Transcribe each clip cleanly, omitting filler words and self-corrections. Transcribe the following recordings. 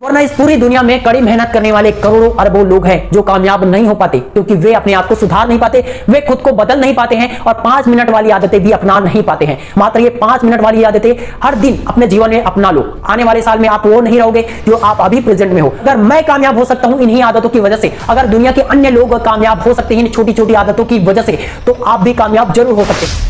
वरना इस पूरी दुनिया में कड़ी मेहनत करने वाले करोड़ों अरबों लोग हैं जो कामयाब नहीं हो पाते, क्योंकि वे अपने आप को सुधार नहीं पाते, वे खुद को बदल नहीं पाते हैं और 5 मिनट वाली आदतें भी अपना नहीं पाते हैं। मात्र ये 5 मिनट वाली आदतें हर दिन अपने जीवन में अपना लो। आने वाले साल में आप वो नहीं रहोगे जो आप अभी प्रेजेंट में हो। अगर मैं कामयाब हो सकता हूं इन्हीं आदतों की वजह से, अगर दुनिया के अन्य लोग कामयाब हो सकते हैं इन छोटी छोटी आदतों की वजह से, तो आप भी कामयाब जरूर हो सकते हैं।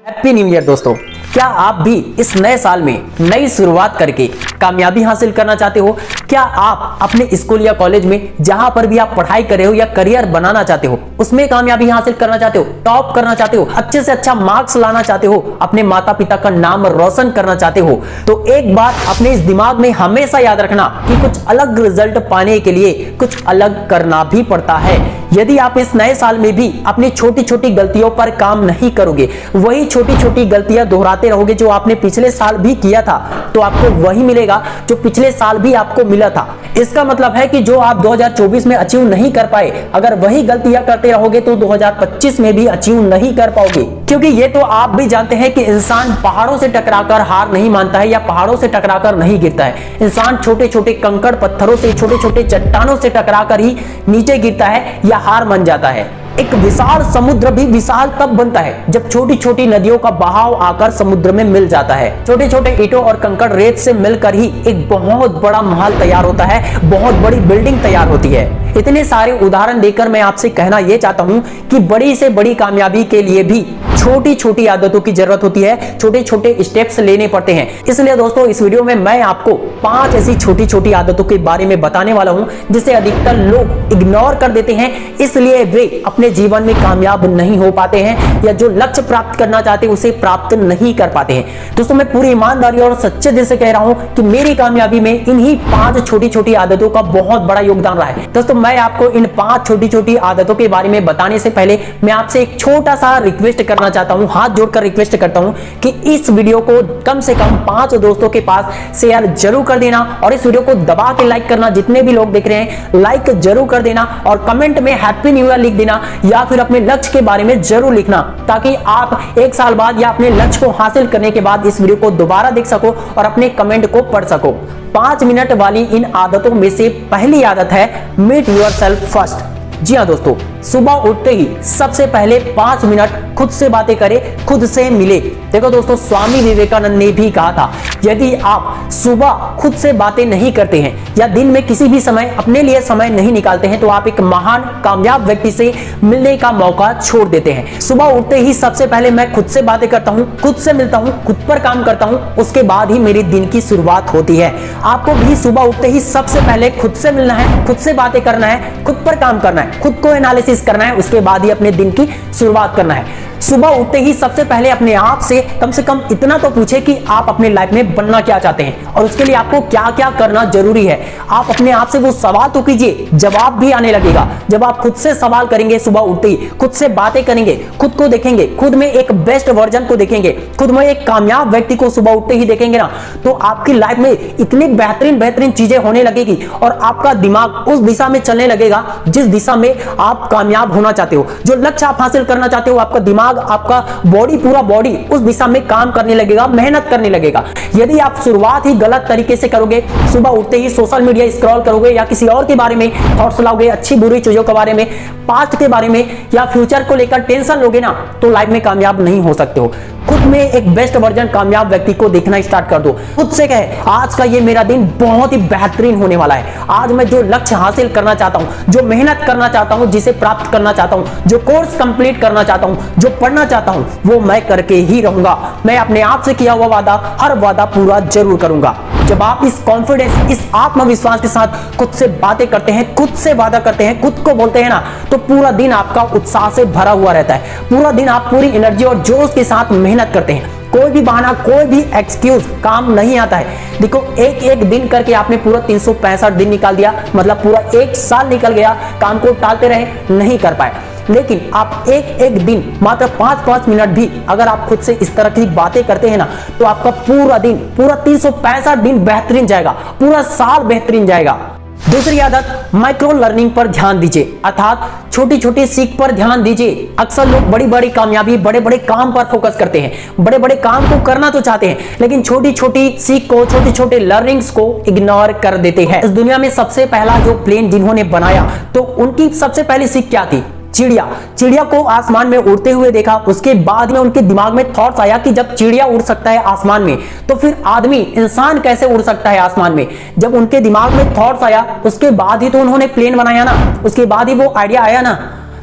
हैप्पी न्यू ईयर दोस्तों। क्या आप भी इस नए साल में नई शुरुआत करके कामयाबी हासिल करना चाहते हो? क्या आप अपने स्कूल या कॉलेज में जहां पर भी आप पढ़ाई कर रहे हो या करियर बनाना चाहते हो उसमें कामयाबी हासिल करना चाहते हो, टॉप करना चाहते हो, अच्छे से अच्छा मार्क्स लाना चाहते हो, अपने माता पिता का नाम रोशन करना चाहते हो, तो एक बात अपने इस दिमाग में हमेशा याद रखना कि कुछ अलग रिजल्ट पाने के लिए कुछ अलग करना भी पड़ता है। यदि आप इस नए साल में भी अपनी छोटी छोटी गलतियों पर काम नहीं करोगे, वही छोटी छोटी गलतियां दोहराते रहोगे जो आपने पिछले साल भी किया था, तो आपको वही मिलेगा जो पिछले साल भी आपको मिला था। इसका मतलब है कि जो आप 2024 में अचीव नहीं कर पाए, अगर वही गलतियां करते रहोगे तो 2025 में भी अचीव नहीं कर पाओगे। क्योंकि ये तो आप भी जानते हैं कि इंसान पहाड़ों से टकराकर हार नहीं मानता है या पहाड़ों से टकराकर नहीं गिरता है। इंसान छोटे छोटे कंकड़ पत्थरों से, छोटे छोटे चट्टानों से टकराकर ही नीचे गिरता है या हार मान जाता है। एक विशाल समुद्र भी विशाल तब बनता है जब छोटी छोटी नदियों का बहाव आकर समुद्र में मिल जाता है। छोटे छोटे ईंटों और कंकड़ रेत से मिलकर ही एक बहुत बड़ा महल तैयार होता है, बहुत बड़ी बिल्डिंग तैयार होती है। इतने सारे उदाहरण देकर मैं आपसे कहना यह चाहता हूं कि बड़ी से बड़ी कामयाबी के लिए भी छोटी छोटी आदतों की जरूरत होती है, छोटे छोटे स्टेप्स लेने पड़ते हैं। इसलिए दोस्तों इस वीडियो में मैं आपको 5 ऐसी छोटी छोटी आदतों के बारे में बताने वाला हूं जिसे अधिकतर लोग इग्नोर कर देते हैं, इसलिए वे अपने जीवन में कामयाब नहीं हो पाते हैं या जो लक्ष्य प्राप्त करना चाहते हैं उसे प्राप्त नहीं कर पाते हैं। दोस्तों मैं पूरी ईमानदारी और सच्चे दिल से कह रहा हूं कि मेरी कामयाबी में इन्हीं 5 छोटी छोटी आदतों का बहुत बड़ा योगदान रहा है। दोस्तों मैं आपको इन 5 छोटी छोटी आदतों के बारे में बताने से पहले मैं आपसे एक छोटा सा रिक्वेस्ट करना चाहता हूं, हाथ जोड़कर रिक्वेस्ट करता हूं कि इस वीडियो को कम से कम 5 दोस्तों के पास शेयर जरूर कर देना और इस वीडियो को दबा के लाइक करना। जितने भी लोग देख रहे हैं लाइक जरूर कर देना और कमेंट में हैप्पी न्यू ईयर लिख देना या फिर अपने लक्ष्य के बारे में जरूर लिखना, ताकि आप 1 साल बाद या अपने लक्ष्य को हासिल करने के बाद इस वीडियो को दोबारा देख सको और अपने कमेंट को पढ़ सको। 5 मिनट वाली इन आदतों में से पहली आदत है मीट योरसेल्फ फर्स्ट। जी हाँ दोस्तों, सुबह उठते ही सबसे पहले 5 मिनट खुद से बातें करें, खुद से मिले। देखो दोस्तों, स्वामी विवेकानंद ने भी कहा था यदि आप सुबह खुद से बातें नहीं करते हैं या दिन में किसी भी समय अपने लिए समय नहीं निकालते हैं तो आप एक महान कामयाब व्यक्ति से मिलने का मौका छोड़ देते हैं। सुबह उठते ही सबसे पहले मैं खुद से बातें करता हूं, खुद से मिलता हूं, खुद पर काम करता हूं, उसके बाद ही मेरे दिन की शुरुआत होती है। आपको भी सुबह उठते ही सबसे पहले खुद से मिलना है, खुद से बातें करना है, खुद पर काम करना है, खुद को एनालिसिस करना है, उसके बाद ही अपने दिन की शुरुआत करना है। सुबह उठते ही सबसे पहले अपने आप से कम इतना तो पूछे कि आप अपने लाइफ में बनना क्या चाहते हैं और उसके लिए आपको क्या क्या करना जरूरी है। आप अपने आप से वो सवाल तो कीजिए, जवाब भी आने लगेगा। जब आप खुद से सवाल करेंगे, सुबह उठते ही खुद से बातें करेंगे, खुद को देखेंगे, खुद में एक बेस्ट वर्जन को देखेंगे, खुद में एक कामयाब व्यक्ति को सुबह उठते ही देखेंगे ना, तो आपकी लाइफ में इतनी बेहतरीन चीजें होने लगेगी और आपका दिमाग उस दिशा में चलने लगेगा जिस दिशा में आप कामयाब होना चाहते हो। जो लक्ष्य आप हासिल करना चाहते हो, आपका दिमाग, आपका बॉडी, पूरा बॉडी उस दिशा में काम करने लगेगा, मेहनत करने लगेगा। यदि आप शुरुआत ही गलत तरीके से करोगे, सुबह उठते ही सोशल मीडिया स्क्रॉल करोगे या किसी और के बारे में थॉट्स लाओगे, अच्छी बुरी चीजों के बारे में, पास्ट के बारे में या फ्यूचर को लेकर टेंशन लोगे ना, तो लाइफ में कामयाब नहीं हो सकते हो। खुद में एक बेस्ट वर्जन कामयाब व्यक्ति को देखना स्टार्ट कर दो। खुद से कहे आज का ये मेरा दिन बहुत ही बेहतरीन होने वाला है। आज मैं जो लक्ष्य हासिल करना चाहता हूं, जो मेहनत करना चाहता हूं, जिसे प्राप्त करना चाहता हूं, जो कोर्स कंप्लीट करना चाहता हूं, जो पढ़ना चाहता हूं, वो मैं करके ही रहूंगा। मैं अपने आप से किया हुआ वादा, हर वादा पूरा जरूर करूंगा। जब आप इस कॉन्फिडेंस, इस आत्मविश्वास के साथ खुद से बातें करते हैं, खुद से वादा करते हैं, खुद को बोलते हैं ना, तो पूरा दिन आपका उत्साह से भरा हुआ रहता है। पूरा दिन आप पूरी एनर्जी और जोश के साथ मेहनत करते हैं। कोई भी बहाना, कोई भी एक्सक्यूज काम नहीं आता है। देखो, एक दिन करके आपने पूरा 365 दिन निकाल दिया, मतलब पूरा 1 साल निकल गया, काम को टालते रहे, नहीं कर पाए। लेकिन आप एक दिन मात्र 5-5 मिनट भी अगर आप खुद से इस तरह की बातें करते हैं ना, तो आपका पूरा दिन, पूरा 365 दिन बेहतरीन जाएगा, पूरा साल बेहतरीन जाएगा। दूसरी आदत, माइक्रो लर्निंग पर ध्यान दीजिए, अर्थात छोटी छोटी सीख पर ध्यान दीजिए। अक्सर लोग बड़ी बड़ी कामयाबी, बड़े बड़े काम पर फोकस करते हैं, बड़े बड़े काम को करना तो चाहते हैं, लेकिन छोटी छोटी सीख को, छोटे छोटे लर्निंग्स को इग्नोर कर देते हैं। इस दुनिया में सबसे पहला जो प्लेन जिन्होंने बनाया, तो उनकी सबसे पहली सीख क्या थी? चिड़िया को आसमान में उड़ते हुए देखा। उसके बाद में उनके दिमाग में थॉट्स आया कि जब चिड़िया उड़ सकता है आसमान में, तो फिर आदमी, इंसान कैसे उड़ सकता है आसमान में। जब उनके दिमाग में थॉट्स आया, उसके बाद ही तो उन्होंने प्लेन बनाया ना, उसके बाद ही वो आइडिया आया ना।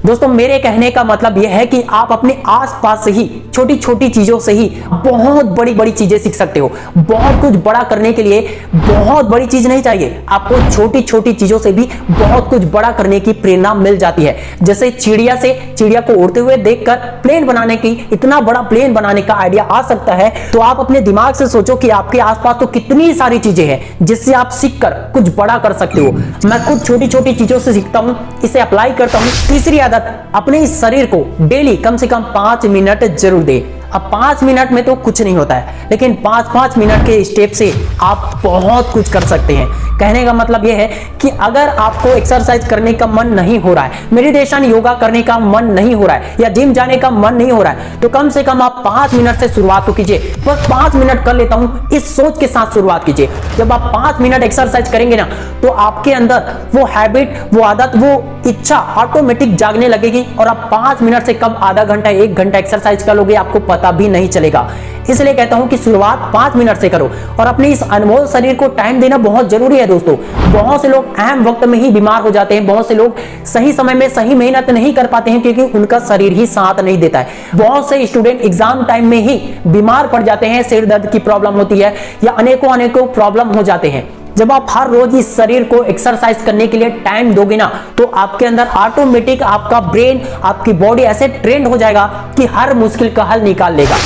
दोस्तों, मेरे कहने का मतलब यह है कि आप अपने आसपास से ही, छोटी छोटी चीजों से ही बहुत बड़ी बड़ी चीजें सीख सकते हो। बहुत कुछ बड़ा करने के लिए बहुत बड़ी चीज नहीं चाहिए, आपको छोटी छोटी चीजों से भी बहुत कुछ बड़ा करने की प्रेरणा मिल जाती है। जैसे चिड़िया को उड़ते हुए देखकर प्लेन बनाने की, इतना बड़ा प्लेन बनाने का आइडिया आ सकता है, तो आप अपने दिमाग से सोचो कि आपके आसपास तो कितनी सारी चीजें हैं जिससे आप सीखकर कुछ बड़ा कर सकते हो। मैं खुद छोटी छोटी चीजों से सीखता हूं, इसे अप्लाई करता हूं। तीसरी आदत, अपने इस शरीर को डेली कम से कम 5 मिनट जरूर दे। अब 5 मिनट में तो कुछ नहीं होता है, लेकिन 5-5 मिनट के स्टेप से आप बहुत कुछ कर सकते हैं। कहने का मतलब यह है कि अगर आपको एक्सरसाइज करने का मन नहीं हो रहा है, मेडिटेशन योगा करने का मन नहीं हो रहा है, या जिम जाने का मन नहीं हो रहा है, तो कम से कम आप 5 मिनट से शुरुआत तो कीजिए। बस 5 मिनट कर लेता हूं, इस सोच के साथ शुरुआत कीजिए। जब आप 5 मिनट एक्सरसाइज करेंगे ना, तो आपके अंदर वो हैबिट, वो आदत, वो इच्छा ऑटोमेटिक जागने लगेगी, और आप 5 मिनट से कब आधा घंटा, 1 घंटा एक्सरसाइज कर लोगे, आपको पता भी नहीं चलेगा। इसलिए कहता हूं कि शुरुआत 5 मिनट से करो, और अपने इस अनमोल शरीर को टाइम देना बहुत जरूरी है। दोस्तों, बहुत से लोग अहम वक्त में ही बीमार हो जाते हैं, बहुत से लोग सही समय में सही मेहनत नहीं कर पाते हैं, क्योंकि उनका शरीर ही साथ नहीं देता है। बहुत से स्टूडेंट एग्जाम टाइम में ही बीमार पड़ जाते हैं, सिर दर्द की प्रॉब्लम होती है, या अनेकों प्रॉब्लम हो जाते हैं। जब आप हर रोज इस शरीर को एक्सरसाइज करने के लिए टाइम दोगे ना, तो आपके अंदर ऑटोमेटिक आपका ब्रेन, आपकी बॉडी ऐसे ट्रेंड हो जाएगा कि हर मुश्किल का हल निकाल लेगा।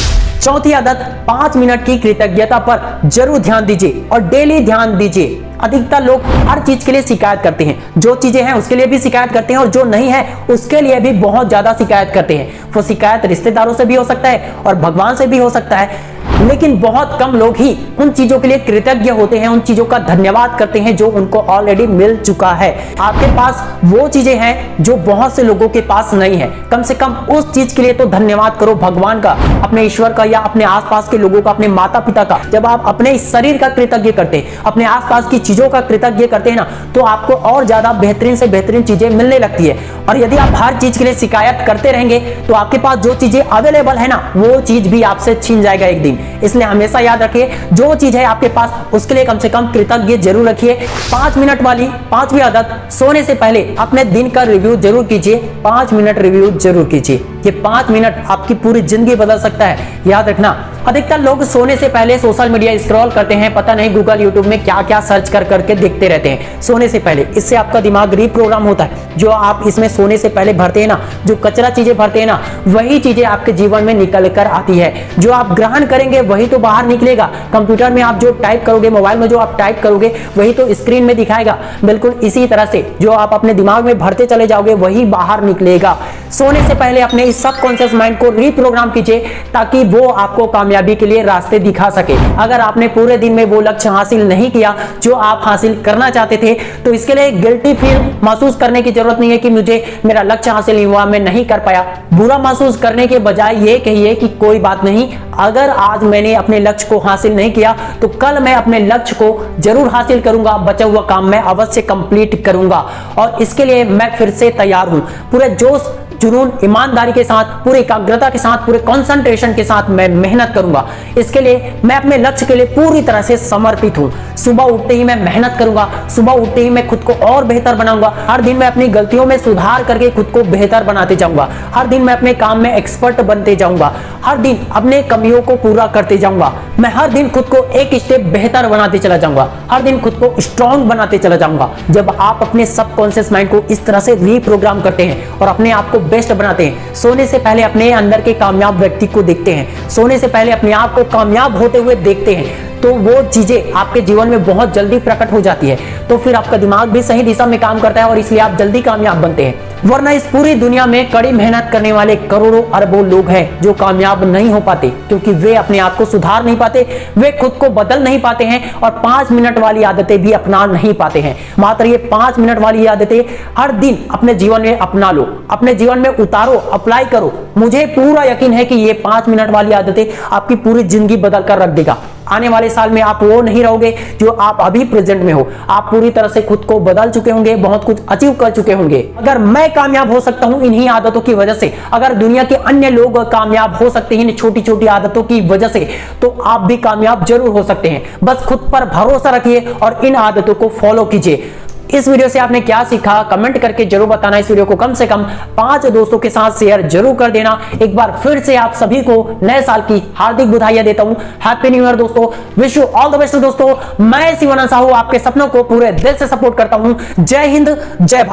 चौथी आदत, 5 मिनट की कृतज्ञता पर जरूर ध्यान दीजिए और डेली ध्यान दीजिए। अधिकतर लोग हर चीज के लिए शिकायत करते हैं, जो चीजें हैं उसके लिए भी शिकायत करते हैं, और जो नहीं है उसके लिए भी बहुत ज्यादा शिकायत करते हैं। वो शिकायत रिश्तेदारों से भी हो सकता है और भगवान से भी हो सकता है, लेकिन बहुत कम लोग ही उन चीजों के लिए कृतज्ञ होते हैं, उन चीजों का धन्यवाद करते हैं जो उनको ऑलरेडी मिल चुका है। आपके पास वो चीजें हैं जो बहुत से लोगों के पास नहीं है, कम से कम उस चीज के लिए तो धन्यवाद करो, भगवान का, अपने ईश्वर का, या अपने आसपास के लोगों का, अपने माता पिता का। जब आप अपने इस शरीर का कृतज्ञ करते हैं, अपने आसपास की चीजों का कृतज्ञ करते हैं ना, तो आपको और ज्यादा बेहतरीन से बेहतरीन चीजें मिलने लगती है। और यदि आप हर चीज के लिए शिकायत करते रहेंगे, तो आपके पास जो चीजें अवेलेबल है ना, वो चीज भी आपसे छीन जाएगा एक दिन। इसलिए हमेशा याद रखिए, जो चीज है आपके पास उसके लिए कम से कम कृतज्ञ जरूर रखिए। 5 मिनट वाली 5वीं आदत, सोने से पहले अपने दिन का रिव्यू जरूर कीजिए। 5 मिनट रिव्यू जरूर कीजिए। ये 5 मिनट आपकी पूरी जिंदगी बदल सकता है, याद रखना। अधिकतर लोग सोने से पहले सोशल मीडिया स्क्रॉल करते हैं, पता नहीं गूगल, यूट्यूब में क्या क्या सर्च कर करके देखते रहते हैं सोने से पहले। इससे आपका दिमाग रीप्रोग्राम होता है। जो आप इसमें सोने से पहले भरते हैं ना, जो कचरा चीजें भरते हैं ना, वही चीजें आपके जीवन में निकल कर आती है। जो आप ग्रहण करेंगे वही तो बाहर निकलेगा। कंप्यूटर में आप जो टाइप करोगे, मोबाइल में जो आप टाइप करोगे, वही तो स्क्रीन में दिखाएगा। बिल्कुल इसी तरह से जो आप अपने दिमाग में भरते चले जाओगे, वही बाहर निकलेगा। सोने से पहले अपने इस सबकॉन्शियस माइंड को रीप्रोग्राम कीजिए, ताकि वो आपको कामयाबी के लिए रास्ते दिखा सके। अगर आपने पूरे दिन में वो लक्ष्य हासिल नहीं किया जो आप हासिल करना चाहते थे, तो इसके लिए गिल्टी फील महसूस करने की जरूरत नहीं है कि मुझे मेरा लक्ष्य हासिल नहीं हुआ, मैं नहीं कर पाया। बुरा महसूस करने के बजाय ये कहिए कि कोई बात नहीं, अगर आज मैंने अपने लक्ष्य को हासिल नहीं किया, तो कल मैं अपने लक्ष्य को जरूर हासिल करूंगा। बचा हुआ काम मैं अवश्य कंप्लीट करूंगा, और इसके लिए मैं फिर से तैयार हूं। पूरे जोश, जुनून, ईमानदारी के साथ, पूरी एकाग्रता के साथ, पूरे कंसंट्रेशन के साथ मैं मेहनत करूंगा। इसके लिए मैं अपने लक्ष्य के लिए पूरी तरह से समर्पित हूं। सुबह उठते ही मैं मेहनत करूंगा, सुबह उठते ही मैं खुद को और बेहतर बनाऊंगा। हर दिन मैं अपनी गलतियों में सुधार करके खुद को बेहतर बनाते जाऊंगा। हर दिन मैं अपने काम में एक्सपर्ट बनते जाऊंगा। हर दिन अपने कमियों को पूरा करते जाऊंगा। मैं हर दिन खुद को एक स्टेप बेहतर बनाते चला जाऊंगा। हर दिन खुद को स्ट्रांग बनाते चला जाऊंगा। जब आप अपने सबकॉन्शियस माइंड को इस तरह से रीप्रोग्राम करते हैं और अपने आप को बेस्ट बनाते हैं, सोने से पहले अपने अंदर के कामयाब व्यक्ति को देखते हैं, सोने से पहले अपने आप को कामयाब होते हुए देखते हैं, तो वो चीजें आपके जीवन में बहुत जल्दी प्रकट हो जाती है। तो फिर आपका दिमाग भी सही दिशा में काम करता है और इसलिए आप जल्दी कामयाब बनते हैं। वरना इस पूरी दुनिया में कड़ी मेहनत करने वाले करोड़ों अरबों लोग हैं जो कामयाब नहीं हो पाते, क्योंकि वे अपने आप को सुधार नहीं पाते, वे खुद को बदल नहीं पाते हैं और 5 मिनट वाली आदतें भी अपना नहीं पाते हैं। मात्र ये 5 मिनट वाली आदतें हर दिन अपने जीवन में अपना लो, अपने जीवन में उतारो, अप्लाई करो। मुझे पूरा यकीन है कि ये 5 मिनट वाली आदतें आपकी पूरी जिंदगी बदल कर रख देगा। आने वाले साल में आप वो नहीं रहोगे जो आप अभी प्रेजेंट में हो। आप पूरी तरह से खुद को बदल चुके होंगे, बहुत कुछ अचीव कर चुके होंगे। अगर मैं कामयाब हो सकता हूं इन्हीं आदतों की वजह से, अगर दुनिया के अन्य लोग कामयाब हो सकते हैं इन छोटी छोटी आदतों की वजह से, तो आप भी कामयाब जरूर हो सकते हैं। बस खुद पर भरोसा रखिए और इन आदतों को फॉलो कीजिए। इस वीडियो से आपने क्या सीखा कमेंट करके जरूर बताना। इस वीडियो को कम से कम 5 दोस्तों के साथ शेयर जरूर कर देना। एक बार फिर से आप सभी को नए साल की हार्दिक बधाइयां देता हूं। हैप्पी न्यू ईयर दोस्तों, wish you all the best दोस्तों। मैं शिवानंद साहू आपके सपनों को पूरे दिल से सपोर्ट करता हूं। जय हिंद, जय भारत।